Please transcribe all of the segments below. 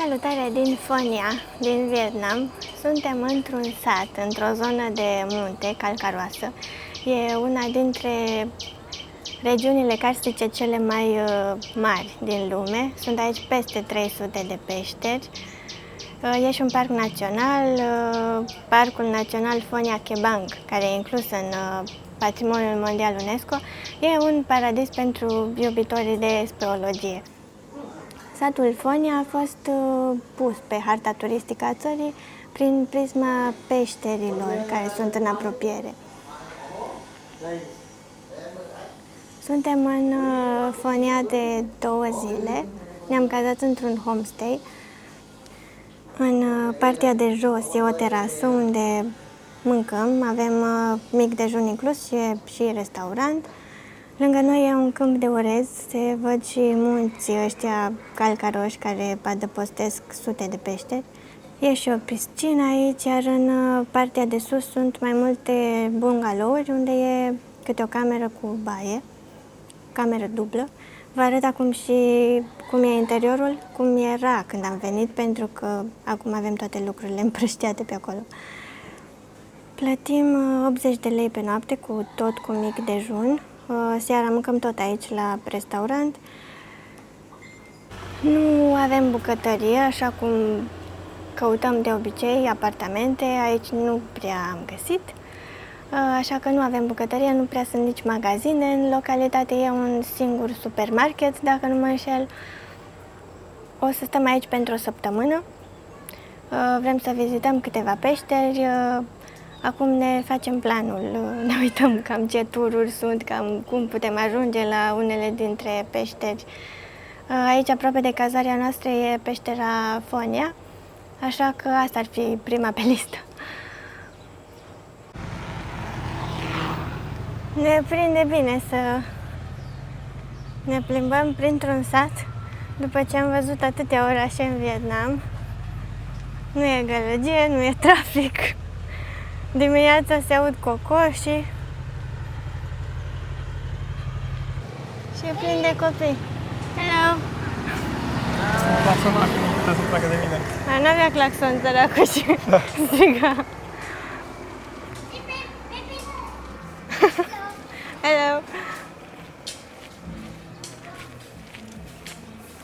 Salutare din Phonia, din Vietnam. Suntem într-un sat, într-o zonă de munte calcaroasă. E una dintre regiunile carstice cele mai mari din lume. Sunt aici peste 300 de peșteri. E și un parc național, Parcul Național Phonia Kebang, care e inclus în Patrimoniul Mondial UNESCO. E un paradis pentru iubitorii de speologie. Satul Phonia a fost pus pe harta turistică a țării prin prisma peșterilor care sunt în apropiere. Suntem în Phonia de 2 zile. Ne-am cazat într-un homestay. În partea de jos e o terasă unde mâncăm, avem mic dejun inclus și restaurant. Lângă noi e un câmp de orez, se văd și munții ăștia calcaroși care adăpostesc sute de peșteri. E și o piscină aici, iar în partea de sus sunt mai multe bungalouri unde e câte o cameră cu baie, cameră dublă. Vă arăt acum și cum e interiorul, cum era când am venit, pentru că acum avem toate lucrurile împrăștiate pe acolo. Plătim 80 de lei pe noapte cu tot cu mic dejun. Seara mâncăm tot aici la restaurant. Nu avem bucătărie, așa cum căutăm de obicei apartamente. Aici nu prea am găsit, așa că nu avem bucătărie, nu prea sunt nici magazine. În localitate e un singur supermarket, dacă nu mă înșel. O să stăm aici pentru o săptămână. Vrem să vizităm câteva peșteri. Acum ne facem planul, ne uităm cam ce tururi sunt, cam cum putem ajunge la unele dintre peșteri. Aici, aproape de cazarea noastră, e peștera Phonia, așa că asta ar fi prima pe listă. Ne prinde bine să ne plimbăm printr-un sat după ce am văzut atâtea orașe în Vietnam. Nu e gălăgie, nu e trafic. Dimineața se aud cocoșii și e plin de copii. Hello! Claxonat, nu putea să placă de mine. N-avea claxon, săracul, și striga. Hello!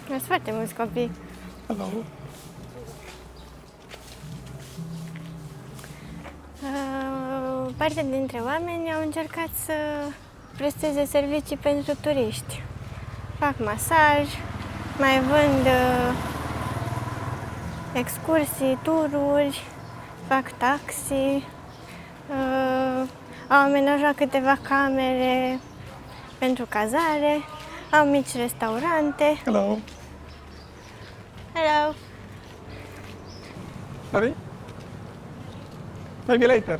Sunt foarte mulți copii. Hello! Parte dintre oameni au încercat să presteze servicii pentru turiști. Fac masaj, mai vând excursii, tururi, fac taxi, au amenajat câteva camere pentru cazare, au mici restaurante. Hello! Hello! Sorry? Maybe later.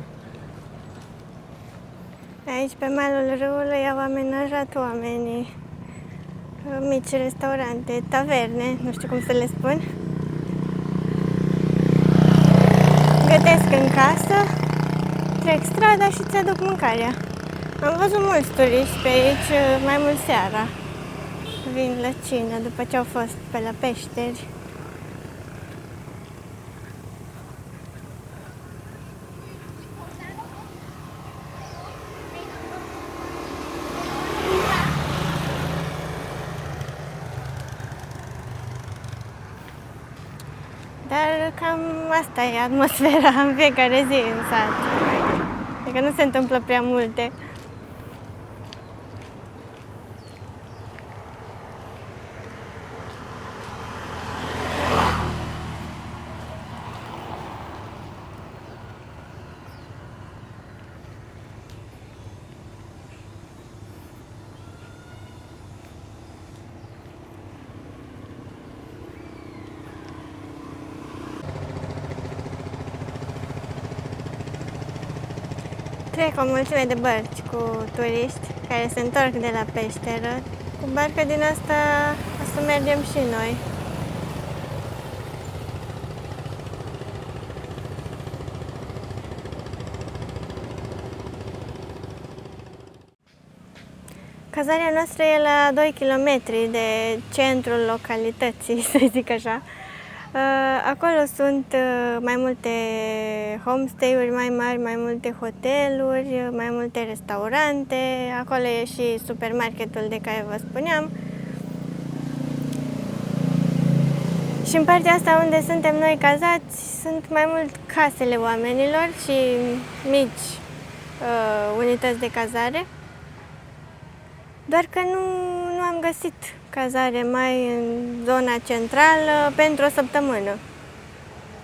Aici, pe malul râului, au amenajat oamenii mici restaurante, taverne, nu știu cum să le spun. Gătesc în casă, trec strada și îți aduc mâncarea. Am văzut mulți turiști pe aici, mai mult seara. Vin la cină după ce au fost pe la peșteri. Dar cam asta e atmosfera în fiecare zi în sat. Adică nu se întâmplă prea multe. Trec o mulțime de bărci cu turiști care se întorc de la peșteră. Cu barca din asta o să mergem și noi. Cazarea noastră e la 2 km de centrul localității, să zic așa. Acolo sunt mai multe homestay-uri mai mari, mai multe hoteluri, mai multe restaurante. Acolo e și supermarketul de care vă spuneam. Și în partea asta unde suntem noi cazați, sunt mai mult casele oamenilor și mici unități de cazare. Doar că nu am găsit cazare mai în zona centrală pentru o săptămână.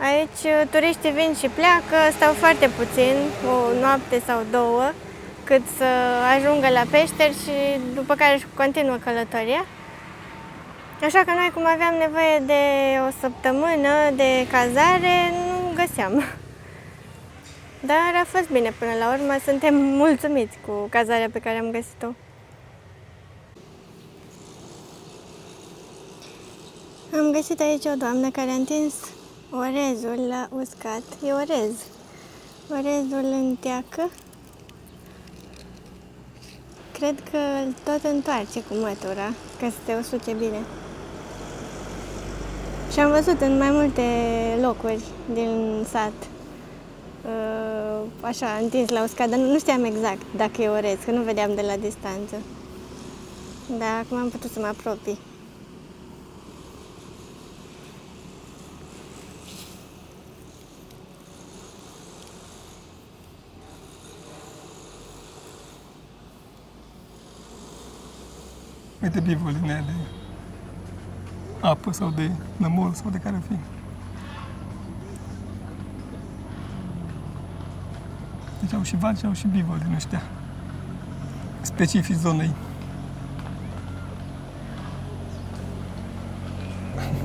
Aici turiștii vin și pleacă, stau foarte puțin, o noapte sau două, cât să ajungă la peșteri și după care își continuă călătoria. Așa că noi, cum aveam nevoie de o săptămână de cazare, nu găseam. Dar a fost bine până la urmă, suntem mulțumiți cu cazarea pe care am găsit-o. Am găsit aici o doamnă care a întins orezul la uscat. E orez. Orezul în teacă. Cred că îl tot întoarce cu mătura, ca să te usuce bine. Și am văzut în mai multe locuri din sat, așa, întins la uscat, dar nu știam exact dacă e orez, că nu vedeam de la distanță. Dar acum am putut să mă apropii. Uite bivul din ele, de apă sau de nămol sau de care fi. Deci au și vaci, au și bivol din ăștia, specifici zonei.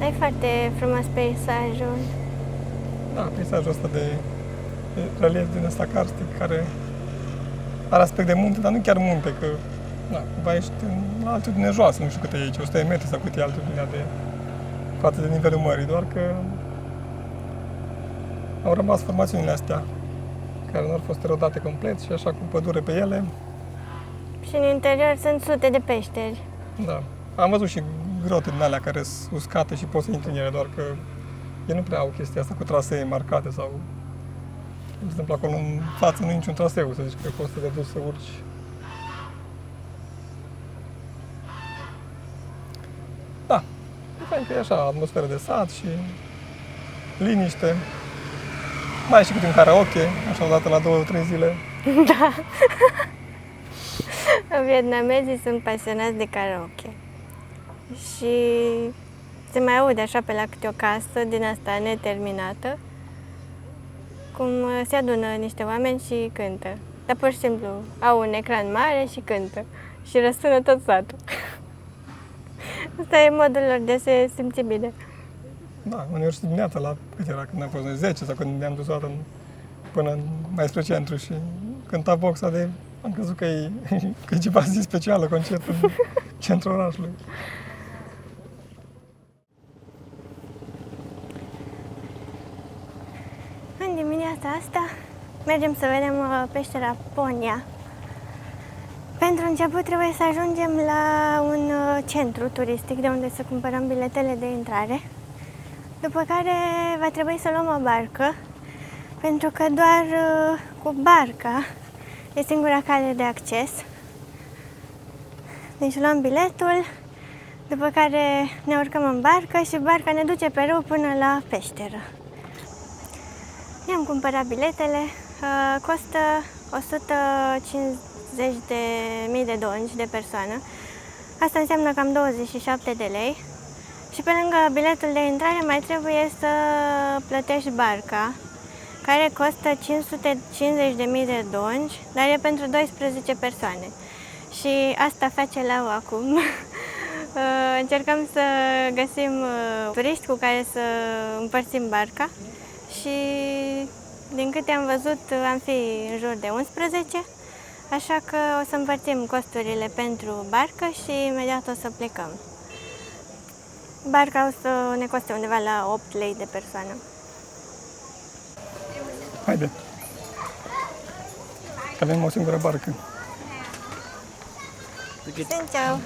E foarte frumos peisajul. Da, peisajul ăsta de relief din ăsta karstic, care are aspect de munte, dar nu chiar munte, că cumva ești în altitudine joasă, nu știu cât e aici, 100 de metri sau cât e altitudinea față de nivelul mării, doar că au rămas formațiunile astea, care nu au fost erodate complet și așa cu pădure pe ele. Și în interior sunt sute de peșteri. Da. Am văzut și grote din alea care sunt uscate și poți să intri în ele, doar că ei nu prea au chestia asta cu trasee marcate sau... De exemplu, acolo în față nu e niciun traseu, să zici că poți să te duci să urci. Da, e fain că e așa, atmosferă de sat și liniște. Mai e și câte un karaoke, așa odată la 2-3 zile. Da. Vietnamezii sunt pasionați de karaoke. Și se mai aude așa pe la câte o casă din asta neterminată, cum se adună niște oameni și cântă. Dar pur și simplu au un ecran mare și cântă. Și răsună tot satul. Asta e modul lor de a se simți bine. Da, uneori și dimineața, la cât era, când am fost noi 10 sau când ne-am dus o dată până mai spre centru și cânta boxa de... Am crezut că e ceva zi specială, concert în centrul orașului. În dimineața asta mergem să vedem peștera Ponia. Pentru început trebuie să ajungem la un centru turistic de unde să cumpărăm biletele de intrare. După care va trebui să luăm o barcă, pentru că doar cu barca e singura cale de acces. Deci luăm biletul, după care ne urcăm în barcă și barca ne duce pe râu până la peșteră. Ne-am cumpărat biletele, costă 150.000 de dongi de persoană. Asta înseamnă cam 27 de lei. Și pe lângă biletul de intrare mai trebuie să plătești barca, care costă 550.000 de dongi, dar e pentru 12 persoane. Și asta face Lau acum. Încercăm să găsim turiști cu care să împărțim barca și din câte am văzut am fi în jur de 11, așa că o să împărțim costurile pentru barcă și imediat o să plecăm. Barca o să ne coste undeva la 8 lei de persoană. Haide! Că avem o singură barcă. Xin chào!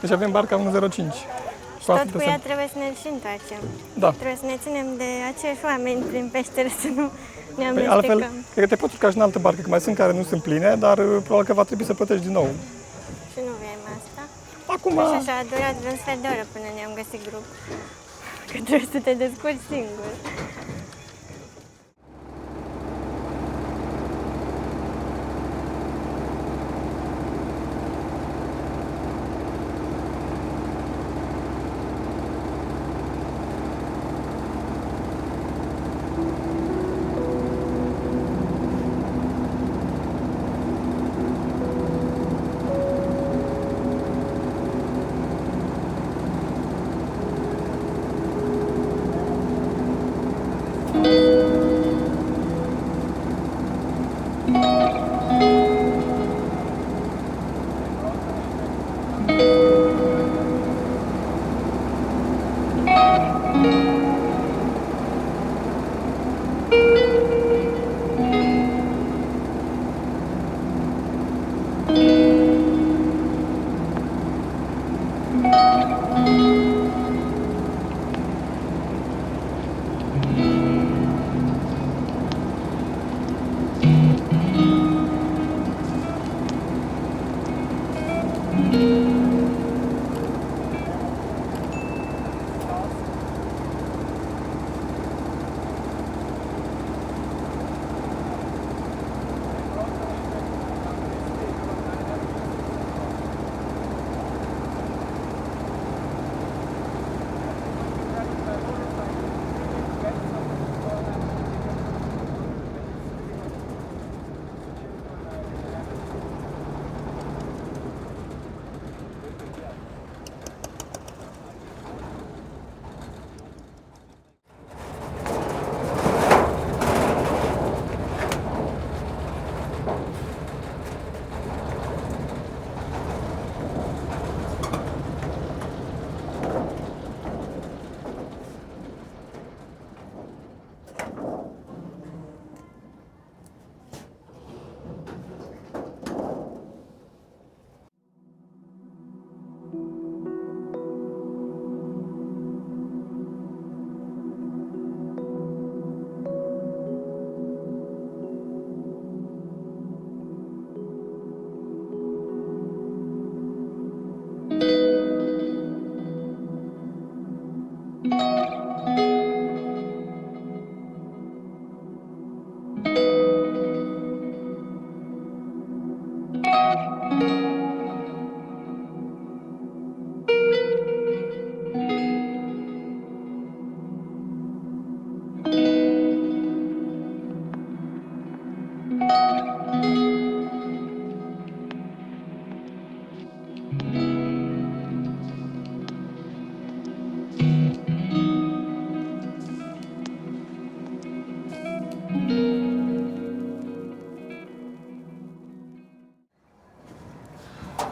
Deci avem barca 105. Și tot cu ea trebuie să ne și întoarcem. Da. Trebuie să ne ținem de aceiași oameni prin peșteră, să nu ne Păi amestecăm. altfel, cred că te poți urca și în altă barcă, că mai sunt care nu sunt pline, dar probabil că va trebui să plătești din nou. Și nu vrem asta. Acum... Și așa a durat un sfert de oră până ne-am găsit grup. Că trebuie să te descurci singur.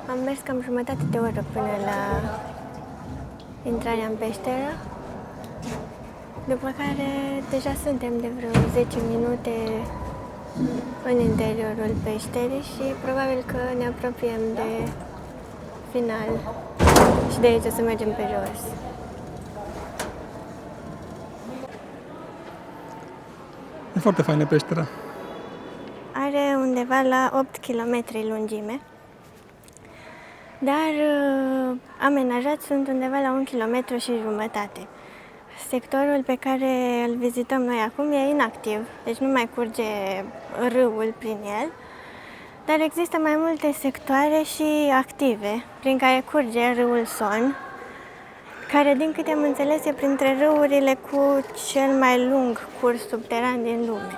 Am mers cam jumătate de oră până la intrarea în peșteră, după care deja suntem de vreo 10 minute în interiorul peșterii și probabil că ne apropiem de final și de aici o să mergem pe jos. E foarte faină peștera. Are undeva la 8 km lungime, dar amenajați sunt undeva la 1,5 km. Sectorul pe care îl vizităm noi acum e inactiv, deci nu mai curge râul prin el, dar există mai multe sectoare și active prin care curge râul Son, care, din câte am înțeles, e printre râurile cu cel mai lung curs subteran din lume.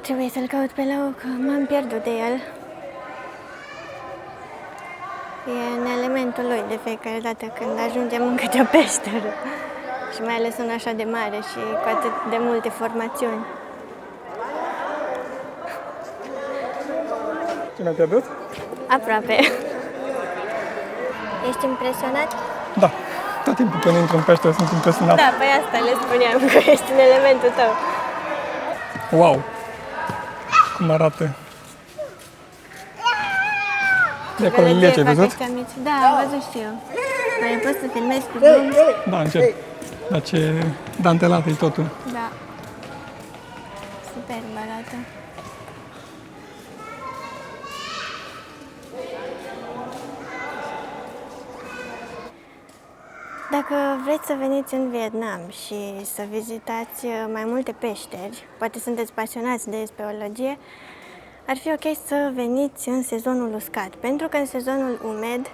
Trebuie să-l caut pe la ochi, m-am pierdut de el. E în elementul lui de fiecare dată când ajungem în câte o peșteră. Și mai ales una așa de mare și cu atât de multe formațiuni. Ce mi-a pierdut? Aproape. Ești impresionat? Da. Tot timpul când intru în peșteră sunt impresionat. Da, păi asta le spuneam, că ești în elementul tău. Wow! Cum arată. De acolo în Liege, ai văzut? Da, am văzut și eu. Mai poți să filmezi cu zoom? Da, încerc. Dar ce dantelat e totul. Da. Superb arată. Dacă vreți să veniți în Vietnam și să vizitați mai multe peșteri, poate sunteți pasionați de speleologie, ar fi ok să veniți în sezonul uscat, pentru că în sezonul umed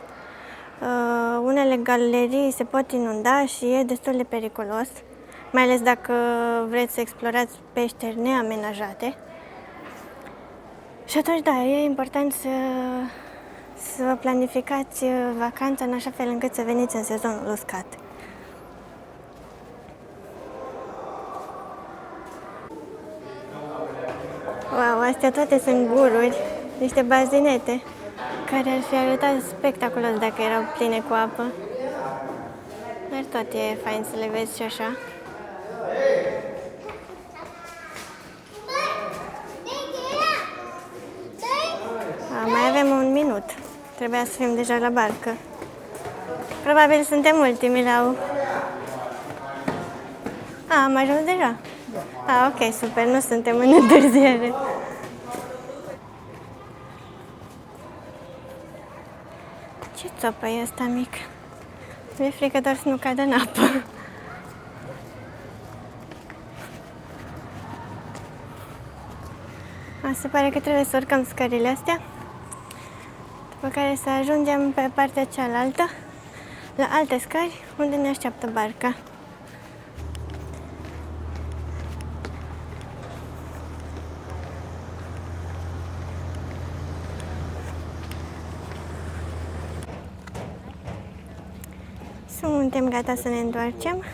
unele galerii se pot inunda și e destul de periculos, mai ales dacă vreți să explorați peșteri neamenajate. Și atunci, da, e important să vă planificați vacanța în așa fel încât să veniți în sezonul uscat. Wow, astea toate sunt gururi, niște bazinete care ar fi arătat spectaculos dacă erau pline cu apă. Dar tot e fain să le vezi și așa. Mai avem un minut. Trebuia să fim deja la barcă. Probabil suntem ultimii la... am ajuns deja? Ok, super, nu suntem în întârziere. Ce țopă e ăsta mic? Mi-e frică doar să nu cadă în apă. Se pare că trebuie să urcăm scările astea, după care să ajungem pe partea cealaltă, la alte scări, unde ne așteaptă barca. Suntem gata să ne întoarcem.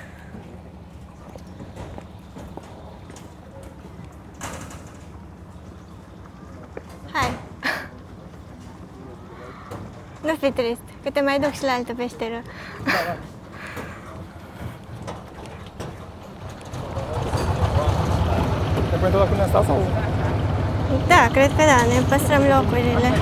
Hai! Nu fi trist, că te mai duc și la altă peșteră. Da. Ne putem tot cu asta sau? Da, cred că da, ne păstrăm locurile.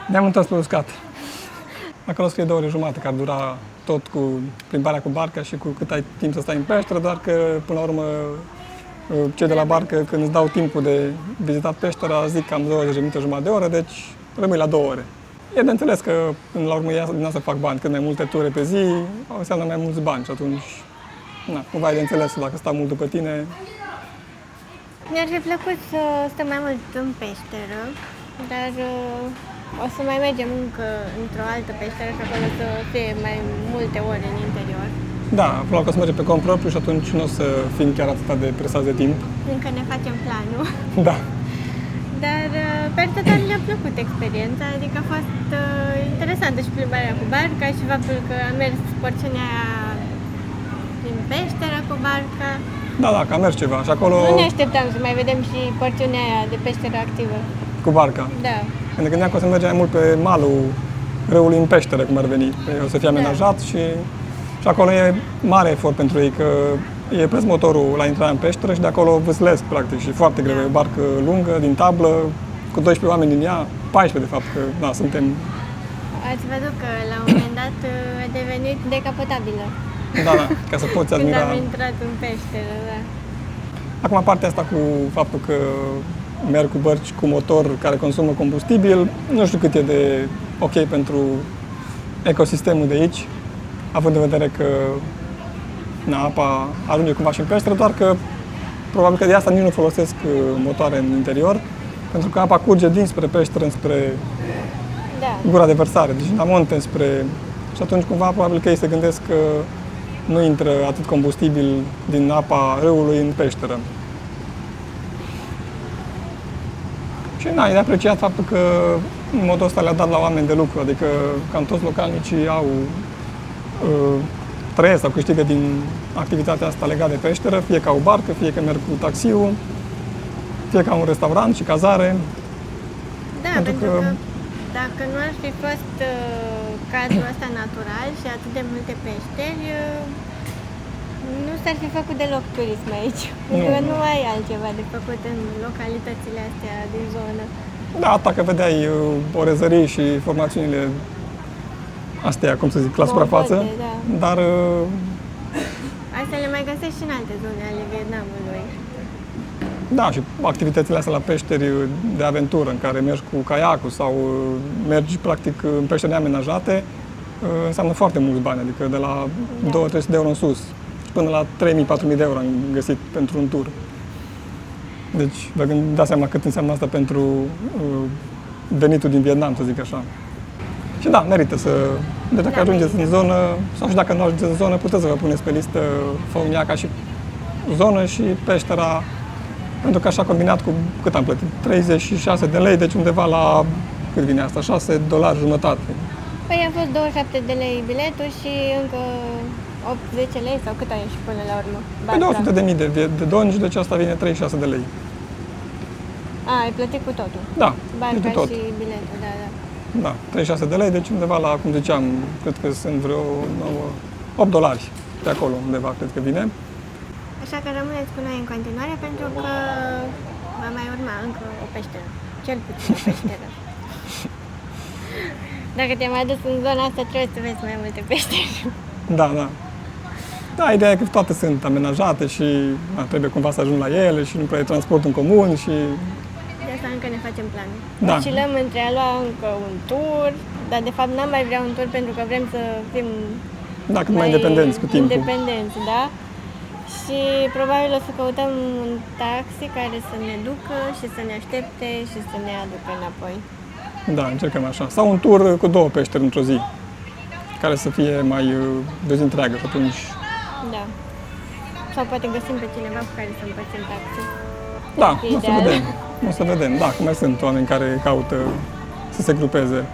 Ne-am întors pe uscat. Acolo scrie 2 ore jumate, care dura tot cu plimbarea cu barca și cu cât ai timp să stai în peșteră, doar că, până la urmă, cei de la barcă, când îți dau timpul de vizitat peștera, zic cam 20 de minute, jumătate de oră, deci rămâi la 2 ore. E de înțeles că, până la urmă, din asta fac bani. Cât mai multe ture pe zi, înseamnă mai mulți bani și atunci, cumva e de înțeles dacă stau mult după tine. Mi-ar fi plăcut să stăm mai mult în peșteră, dar o să mai mergem încă într-o altă peșteră și acolo să fie mai multe ore în interior. Da, până la o să mergem pe cont propriu și atunci nu o să fim chiar atât de presați de timp. Încă ne facem planul. Da. Dar, per total, ne-a plăcut experiența, adică a fost interesantă și plimbarea cu barca și faptul că am mers porțiunea aia prin peșteră cu barca. Da, că a mers ceva și acolo... Nu ne așteptam să mai vedem și porțiunea aia de peșteră activă. Cu barca? Da. Când ne gândeam că o să mergem mai mult pe malul râului în peșteră, cum ar veni. O să fie amenajat și acolo e mare efort pentru ei, că e prins motorul la intrarea în peșteră și de acolo vâslesc, practic, și foarte greu. E o barcă lungă, din tablă, cu 12 oameni din ea, 14 de fapt, că da, suntem... Ați văzut că la un moment dat a devenit decapotabilă. Da, da, ca să poți admira... Când am intrat în peșteră, da. Acum, partea asta cu faptul că merg cu bărci cu motor care consumă combustibil, nu știu cât e de ok pentru ecosistemul de aici, având în vedere că apa ajunge cumva și în peșteră, doar că probabil că de asta nici nu folosesc motoare în interior, pentru că apa curge dinspre peșteră, înspre gura de vărsare, deci în amonte spre... Și atunci cumva probabil că ei se gândesc că nu intră atât combustibil din apa râului în peșteră. Și e de apreciat faptul că în modul ăsta le-a dat la oameni de lucru, adică cam toți localnicii trăiesc sau câștigă din activitatea asta legată de peșteră, fie ca o barcă, fie că merg cu taxiul, fie ca un restaurant și cazare. Da, pentru că dacă nu ar fi fost cadrul ăsta natural și atât de multe peșteri, nu s-ar fi făcut deloc turism aici. Pentru că nu ai altceva de făcut în localitățile astea din zonă. Da, dacă vedeai orezării și formațiunile astea, cum să zic, la suprafață, da. Dar... Astea le mai găsești și în alte zone ale Vietnamului. Da, și activitățile astea la peșteri de aventură, în care mergi cu caiacul sau mergi practic în peșteri neamenajate, înseamnă foarte mulți bani, adică de la 200-300 de euro în sus, până la 3.000-4.000 de euro am găsit pentru un tur. Deci, vă dați seama cât înseamnă asta pentru venitul din Vietnam, să zic așa. Și da, merită să... Deci dacă ajungeți în zonă, sau și dacă nu ajungeți în zonă, puteți să vă puneți pe listă Făunia ca și zonă și peștera, pentru că așa combinat cu, cât am plătit? 36 de lei, deci undeva la, cât vine asta, $6 jumătate. Păi a fost 27 de lei biletul și încă 8-10 lei sau cât ai ieșit până la urmă? Pe 200.000 de dongi, deci asta vine 36 de lei. A, ai plătit cu totul? Da, barca tot. Și biletul, da. Da, 36 de lei, deci undeva la, cum ziceam, cred că sunt vreo $8 pe acolo undeva, cred că vine. Așa că rămâneți cu noi în continuare pentru că va mai urma încă o peșteră, cel puțin o peșteră. Dacă te-ai mai dus în zona asta, trebuie să vezi mai multe peșteri. Da, da. Da, ideea e că toate sunt amenajate și trebuie cumva să ajung la ele și nu prea e transport în comun și... De asta încă ne facem planul. Da. Oscilăm între a lua încă un tur, dar de fapt n-am mai vrea un tur pentru că vrem să fim cât mai independenți cu timpul. Independenți, da? Și probabil o să căutăm un taxi care să ne ducă și să ne aștepte și să ne aducă înapoi. Da, încercăm așa. Sau un tur cu 2 peșteri într-o zi, care să fie mai de o zi întreagă și atunci... Da. Sau poate găsim pe cineva cu care să împărțim taxi. Da, o să vedem. O să vedem. Da, cum mai sunt oameni care caută să se grupeze.